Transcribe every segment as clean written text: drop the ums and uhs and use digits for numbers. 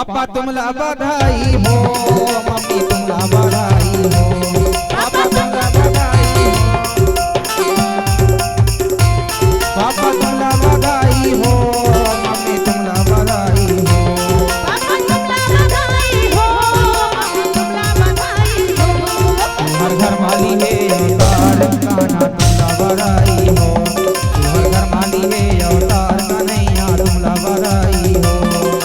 पापा तुमला बधाई हो, मम्मी तुमला बधाई हो, पापा तुमला बधाई हो, पापा तुमला बधाई हो, मम्मी तुमला बधाई हो, पापा तुमला बधाई हो, मम्मी तुमला बधाई हो। हर घर माली है अवतार कान्हा तुमला बधाई हो, हर घर माली है अवतार कन्हैया तुमला बधाई हो।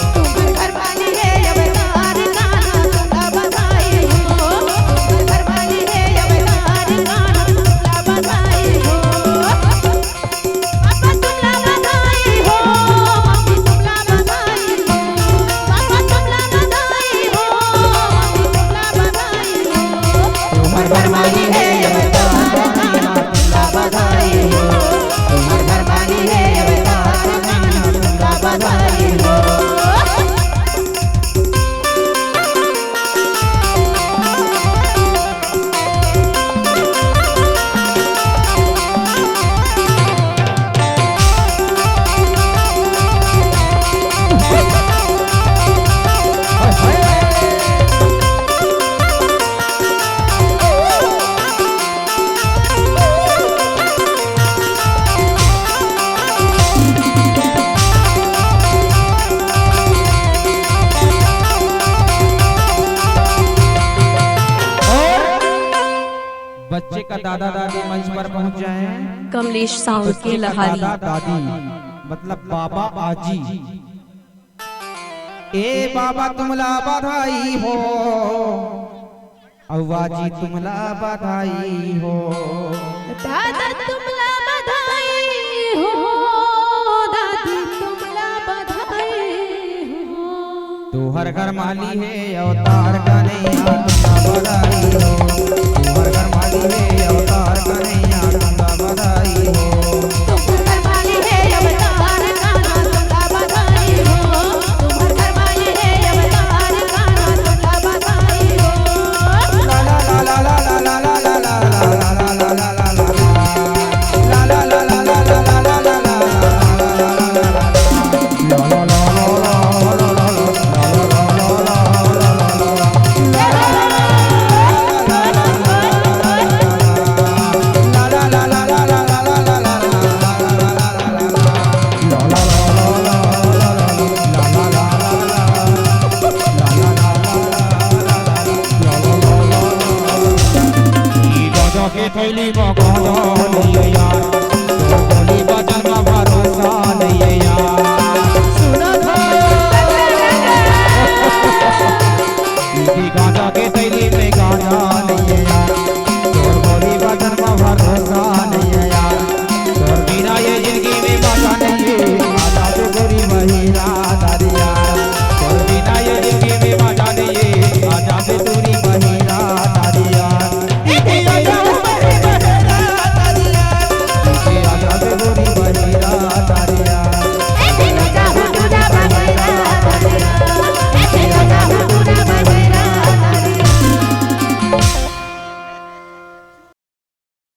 बच्चे का दादा दादी मंच पर पहुंच जाए। कमलेश साउंड के लहारी। दादा दादी मतलब बाबा आजी। ए बाबा तुमला बधाई हो, अव्वाजी तुमला बधाई हो, दादा तुमला बधाई हो, दादी तुमला बधाई हो। तू हर घर माली है अवतार कन्हैया तुमला बधाई हो, तू हर घर माली है अवतार कन्हैया तुमला बधाई हो। थैली में